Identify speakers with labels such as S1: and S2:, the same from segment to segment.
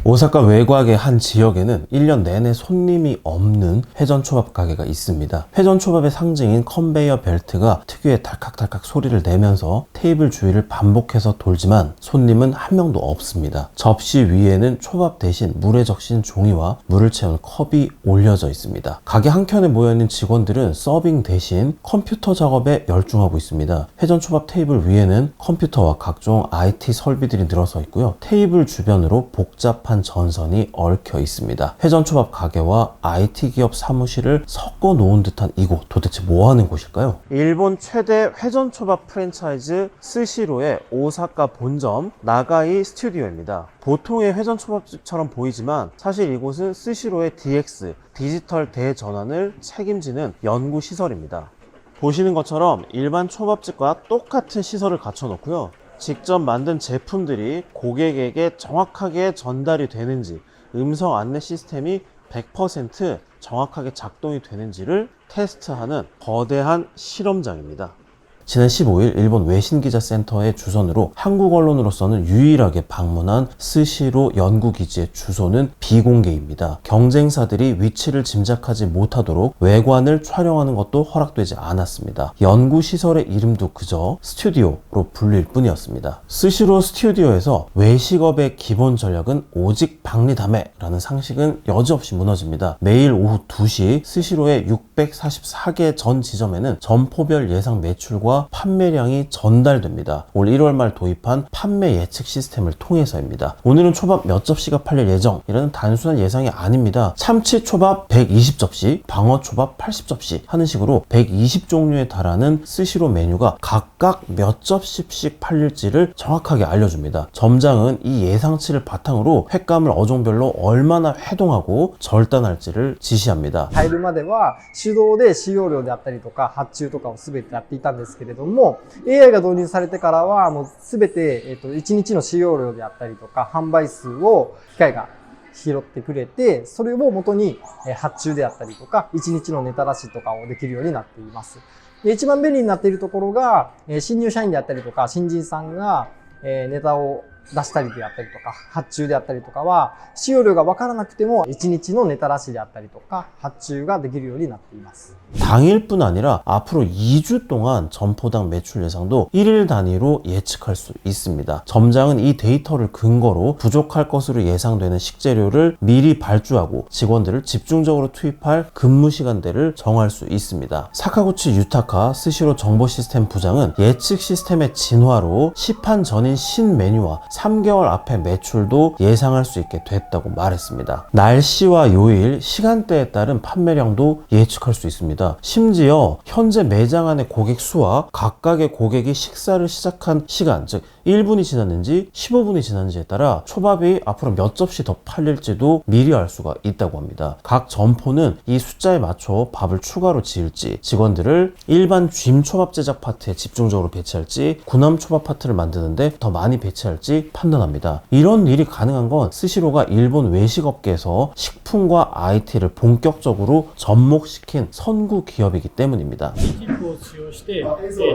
S1: 오사카 외곽의 한 지역에는 1년 내내 손님이 없는 회전초밥 가게가 있습니다. 회전초밥의 상징인 컨베이어 벨트가 특유의 달칵달칵 소리를 내면서 테이블 주위를 반복해서 돌지만 손님은 한 명도 없습니다. 접시 위에는 초밥 대신 물에 적신 종이와 물을 채운 컵이 올려져 있습니다. 가게 한켠에 모여있는 직원들은 서빙 대신 컴퓨터 작업에 열중하고 있습니다. 회전초밥 테이블 위에는 컴퓨터와 각종 IT 설비들이 늘어서 있고요. 테이블 주변으로 복잡한 전선이 얽혀 있습니다. 회전초밥 가게와 IT 기업 사무실을 섞어 놓은 듯한 이곳, 도대체 뭐 하는 곳일까요? 일본 최대 회전초밥 프랜차이즈 스시로의 오사카 본점 나가이 스튜디오입니다. 보통의 회전초밥집처럼 보이지만 사실 이곳은 스시로의 DX, 디지털 대전환을 책임지는 연구시설입니다. 보시는 것처럼 일반 초밥집과 똑같은 시설을 갖춰 놓고요. 직접 만든 제품들이 고객에게 정확하게 전달이 되는지, 음성 안내 시스템이 100% 정확하게 작동이 되는지를 테스트하는 거대한 실험장입니다. 지난 15일 일본 외신기자센터의 주선으로 한국 언론으로서는 유일하게 방문한 스시로 연구기지의 주소는 비공개입니다. 경쟁사들이 위치를 짐작하지 못하도록 외관을 촬영하는 것도 허락되지 않았습니다. 연구시설의 이름도 그저 스튜디오로 불릴 뿐이었습니다. 스시로 스튜디오에서 외식업의 기본 전략은 오직 박리다메라는 상식은 여지없이 무너집니다. 매일 오후 2시 스시로의 644개 전 지점에는 점포별 예상 매출과 판매량이 전달됩니다. 올 1월 말 도입한 판매 예측 시스템을 통해서입니다. 오늘은 초밥 몇 접시가 팔릴 예정이라는 단순한 예상이 아닙니다. 참치 초밥 120접시, 방어 초밥 80접시 하는 식으로 120종류에 달하는 스시로 메뉴가 각각 몇 접시씩 팔릴지를 정확하게 알려줍니다. 점장은 이 예상치를 바탕으로 횟감을 어종별로 얼마나 회동하고 절단할지를 지시합니다.
S2: 入るまでは手動で使用量であったりとか発注とかを全てやっていたんですけれども、 AI が導入されてからはもう全て1日の使用量であったりとか販売数を機械が拾ってくれて、それを元に発注であったりとか1日のネタ出しとかをできるようになっています。で、一番便利になっているところが新入社員であったりとか新人さんがネタを出したりであったりとか発注であったりとかは使用量が分からなくても1日のネタ出しであったりとか発注ができるようになっています。
S1: 당일뿐 아니라 앞으로 2주 동안 점포당 매출 예상도 1일 단위로 예측할 수 있습니다. 점장은 이 데이터를 근거로 부족할 것으로 예상되는 식재료를 미리 발주하고 직원들을 집중적으로 투입할 근무 시간대를 정할 수 있습니다. 사카구치 유타카 스시로 정보시스템 부장은 예측 시스템의 진화로 시판 전인 신메뉴와 3개월 앞의 매출도 예상할 수 있게 됐다고 말했습니다. 날씨와 요일, 시간대에 따른 판매량도 예측할 수 있습니다. 심지어 현재 매장 안의 고객 수와 각각의 고객이 식사를 시작한 시간, 즉 1분이 지났는지 15분이 지났는지에 따라 초밥이 앞으로 몇 접시 더 팔릴지도 미리 알 수가 있다고 합니다. 각 점포는 이 숫자에 맞춰 밥을 추가로 지을지, 직원들을 일반 쥔 초밥 제작 파트에 집중적으로 배치할지, 군함 초밥 파트를 만드는데 더 많이 배치할지 판단합니다. 이런 일이 가능한 건 스시로가 일본 외식업계에서 식품과 IT를 본격적으로 접목시킨 선구 기업이기 때문입니다.
S3: チップを使用して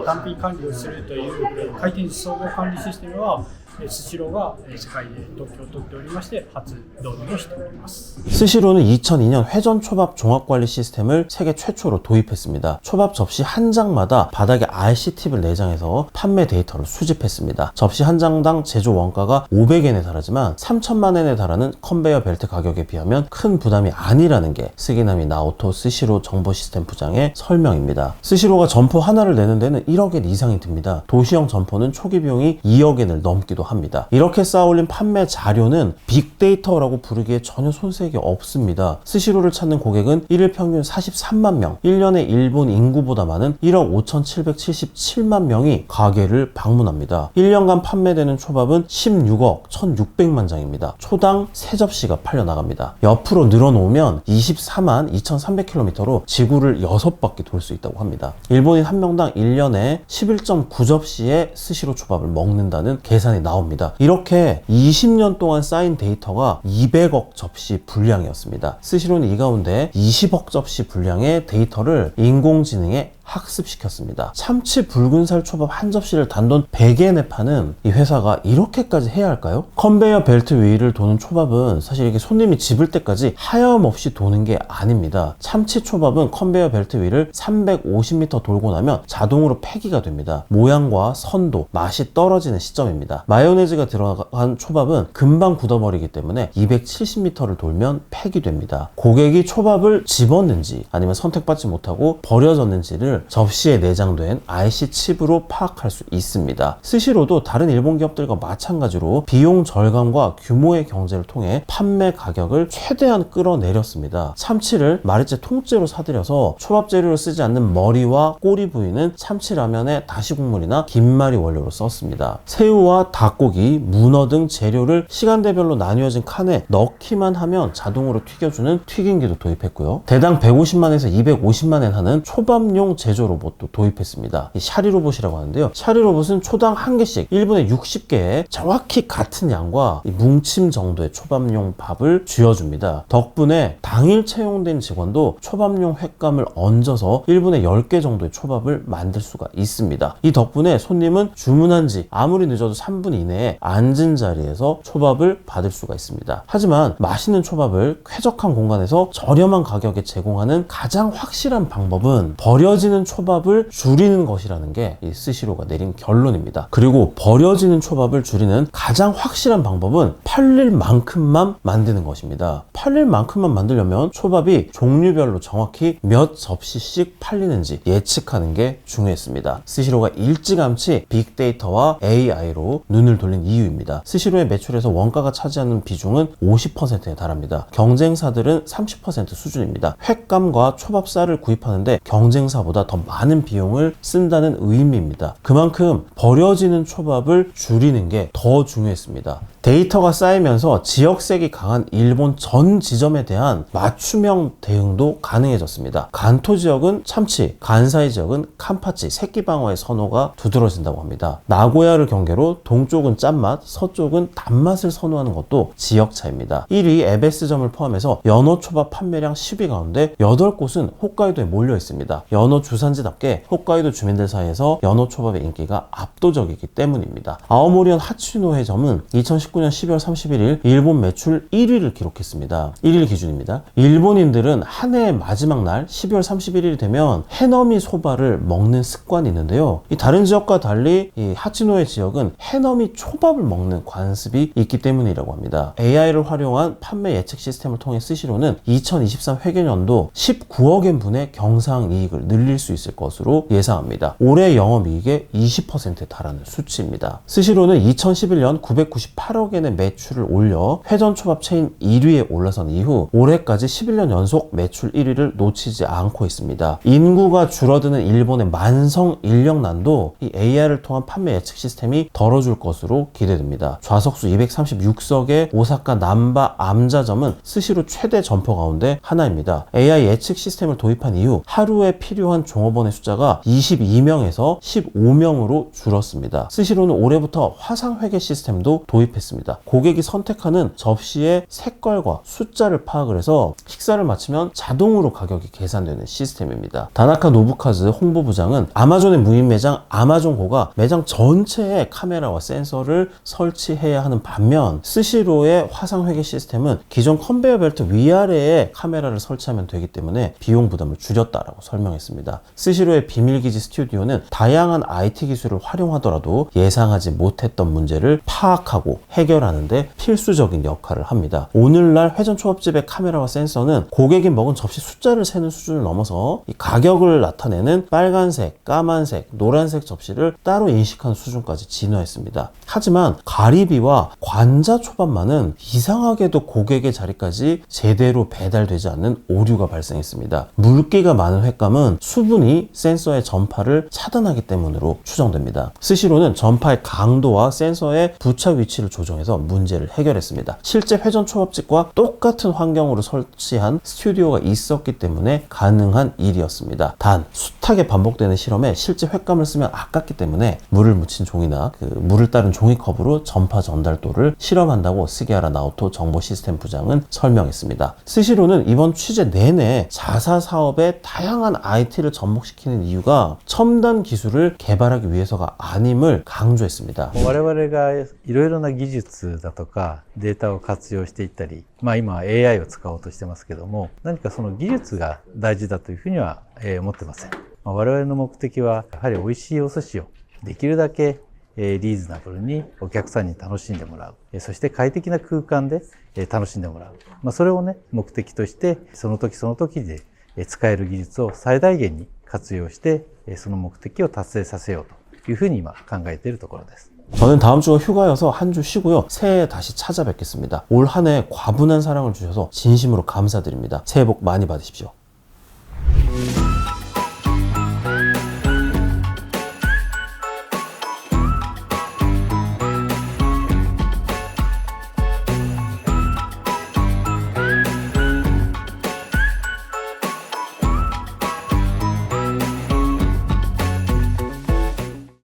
S3: 単品管理をするという回転総合管理システムはスシローが世界で特許を取っておりまして初導入をしております。
S1: 스시로는 2002년 회전초밥 종합관리 시스템을 세계 최초로 도입했습니다. 초밥 접시 한 장마다 바닥에 RC 팁을 내장해서 판매 데이터를 수집했습니다. 접시 한 장당 제조 원가가 500엔에 달하지만 3천만 엔에 달하는 컨베이어 벨트 가격에 비하면 큰 부담이 아니라는 게 스기나미 나오토 스시로 정보시스템 부장의 설명입니다. 스시로가 점포 하나를 내는 데는 1억엔 이상이 듭니다. 도시형 점포는 초기 비용이 2억엔을 넘기도 합니다. 이렇게 쌓아올린 판매 자료는 빅데이터라고 부르기에 전혀 손색이 없습니다. 스시로를 찾는 고객은 1일 평균 43만 명, 1년에 일본 인구보다 많은 1억 5,777만 명이 가게를 방문합니다. 1년간 판매되는 초밥은 16억 1,600만 장입니다. 초당 3접시가 팔려나갑니다. 옆으로 늘어놓으면 24만 2,300km로 지구를 6바퀴 돌 수 있다고 합니다. 일본인 한 명당 1년에 11.9접시의 스시로 초밥을 먹는다는 계산이 나옵니다. 이렇게 20년 동안 쌓인 데이터가 200억 접시 분량이었습니다. 스시로는 이 가운데 20억 접시 분량의 데이터를 인공지능에 학습시켰습니다. 참치 붉은살 초밥 한 접시를 단돈 100엔에 파는 이 회사가 이렇게까지 해야 할까요? 컨베이어 벨트 위를 도는 초밥은 사실 이게 손님이 집을 때까지 하염없이 도는 게 아닙니다. 참치 초밥은 컨베이어 벨트 위를 350m 돌고 나면 자동으로 폐기가 됩니다. 모양과 선도, 맛이 떨어지는 시점입니다. 마요네즈가 들어간 초밥은 금방 굳어버리기 때문에 270m를 돌면 폐기됩니다. 고객이 초밥을 집었는지 아니면 선택받지 못하고 버려졌는지를 접시에 내장된 IC 칩으로 파악할 수 있습니다. 스시로도 다른 일본 기업들과 마찬가지로 비용 절감과 규모의 경제를 통해 판매 가격을 최대한 끌어내렸습니다. 참치를 마리째 통째로 사들여서 초밥 재료로 쓰지 않는 머리와 꼬리 부위는 참치 라면에 다시 국물이나 김말이 원료로 썼습니다. 새우와 닭고기, 문어 등 재료를 시간대별로 나뉘어진 칸에 넣기만 하면 자동으로 튀겨주는 튀김기도 도입했고요. 대당 150만에서 250만엔 하는 초밥용 제조 로봇도 도입했습니다. 이 샤리 로봇이라고 하는데요. 샤리 로봇은 초당 한 개씩 1분에 60개의 정확히 같은 양과 뭉침 정도의 초밥용 밥을 쥐어줍니다. 덕분에 당일 채용된 직원도 초밥용 횟감을 얹어서 1분에 10개 정도의 초밥을 만들 수가 있습니다. 이 덕분에 손님은 주문한 지 아무리 늦어도 3분 이내에 앉은 자리에서 초밥을 받을 수가 있습니다. 하지만 맛있는 초밥을 쾌적한 공간에서 저렴한 가격에 제공하는 가장 확실한 방법은 버려지는 초밥을 줄이는 것이라는 게 이 스시로가 내린 결론입니다. 그리고 버려지는 초밥을 줄이는 가장 확실한 방법은 팔릴 만큼만 만드는 것입니다. 팔릴 만큼만 만들려면 초밥이 종류별로 정확히 몇 접시씩 팔리는지 예측하는 게 중요했습니다. 스시로가 일찌감치 빅데이터와 AI로 눈을 돌린 이유입니다. 스시로의 매출에서 원가가 차지하는 비중은 50%에 달합니다. 경쟁사들은 30% 수준입니다. 횟감과 초밥쌀을 구입하는데 경쟁사보다 더 많은 비용을 쓴다는 의미입니다. 그만큼 버려지는 초밥을 줄이는 게 더 중요했습니다. 데이터가 쌓이면서 지역색이 강한 일본 전 지점에 대한 맞춤형 대응도 가능해졌습니다. 간토 지역은 참치, 간사이 지역은 칸파치, 새끼방어의 선호가 두드러진다고 합니다. 나고야를 경계로 동쪽은 짠맛, 서쪽은 단맛을 선호하는 것도 지역 차입니다. 1위 에베스점을 포함해서 연어초밥 판매량 10위 가운데 8곳은 홋카이도에 몰려 있습니다. 연어 주산지답게 홋카이도 주민들 사이에서 연어초밥의 인기가 압도적이기 때문입니다. 아오모리현 하치노해점은 2019년 12월 31일 일본 매출 1위를 기록했습니다. 1일 기준입니다. 일본인들은 한 해의 마지막 날 12월 31일이 되면 해넘이 소바를 먹는 습관이 있는데요. 이 다른 지역과 달리 이 하치노해 지역은 해넘이 초밥을 먹는 관습이 있기 때문이라고 합니다. AI를 활용한 판매 예측 시스템을 통해 스시로는 2023 회계년도 19억엔 분의 경상이익을 늘릴 수 있을 것으로 예상합니다. 올해 영업이익의 20%에 달하는 수치입니다. 스시로는 2011년 998억엔의 매출을 올려 회전초밥 체인 1위에 올라선 이후 올해까지 11년 연속 매출 1위를 놓치지 않고 있습니다. 인구가 줄어드는 일본의 만성 인력난도 이 AI를 통한 판매 예측 시스템이 덜어줄 것으로 기대됩니다. 좌석수 236석의 오사카 남바 암자점은 스시로 최대 점포 가운데 하나입니다. AI 예측 시스템을 도입한 이후 하루에 필요한 종업원의 숫자가 22명에서 15명으로 줄었습니다. 스시로는 올해부터 화상회계 시스템도 도입했습니다. 고객이 선택하는 접시의 색깔과 숫자를 파악을 해서 식사를 마치면 자동으로 가격이 계산되는 시스템입니다. 다나카 노부카즈 홍보부장은 아마존의 무인 매장 아마존고가 매장 전체에 카메라와 센서를 설치해야 하는 반면 스시로의 화상회계 시스템은 기존 컨베이어 벨트 위아래에 카메라를 설치하면 되기 때문에 비용 부담을 줄였다라고 설명했습니다. 스시로의 비밀기지 스튜디오는 다양한 IT 기술을 활용하더라도 예상하지 못했던 문제를 파악하고 해결하는데 필수적인 역할을 합니다. 오늘날 회전초밥집의 카메라와 센서는 고객이 먹은 접시 숫자를 세는 수준을 넘어서 이 가격을 나타내는 빨간색, 까만색, 노란색 접시를 따로 인식하는 수준까지 진화했습니다. 하지만 가리비와 관자초밥만은 이상하게도 고객의 자리까지 제대로 배달되지 않는 오류가 발생했습니다. 물기가 많은 횟감은 수분이 센서의 전파를 차단하기 때문으로 추정됩니다. 스시로는 전파의 강도와 센서의 부착 위치를 조절 조정해서 문제를 해결했습니다. 실제 회전 초밥집과 똑같은 환경으로 설치한 스튜디오가 있었기 때문에 가능한 일이었습니다. 단 숱하게 반복되는 실험에 실제 횟감을 쓰면 아깝기 때문에 물을 묻힌 종이나 물을 따른 종이컵으로 전파 전달도를 실험한다고 스기하라 나오토 정보 시스템 부장은 설명했습니다. 스시로는 이번 취재 내내 자사 사업에 다양한 IT를 접목시키는 이유가 첨단 기술을 개발하기 위해서가 아님을 강조했습니다.
S4: 我々がいろいろな技術だとかデータを活用していったり、今は AI を使おうとしてますけども、何かその技術が大事だというふうには思ってません。我々の目的はやはり美味しいお寿司をできるだけリーズナブルにお客さんに楽しんでもらう。そして快適な空間で楽しんでもらう。それをね、目的として、その時その時で使える技術を最大限に活用して、その目的を達成させようというふうに今考えているところです。
S1: 저는 다음 주가 휴가여서 한 주 쉬고요. 새해에 다시 찾아뵙겠습니다. 올 한 해 과분한 사랑을 주셔서 진심으로 감사드립니다. 새해 복 많이 받으십시오.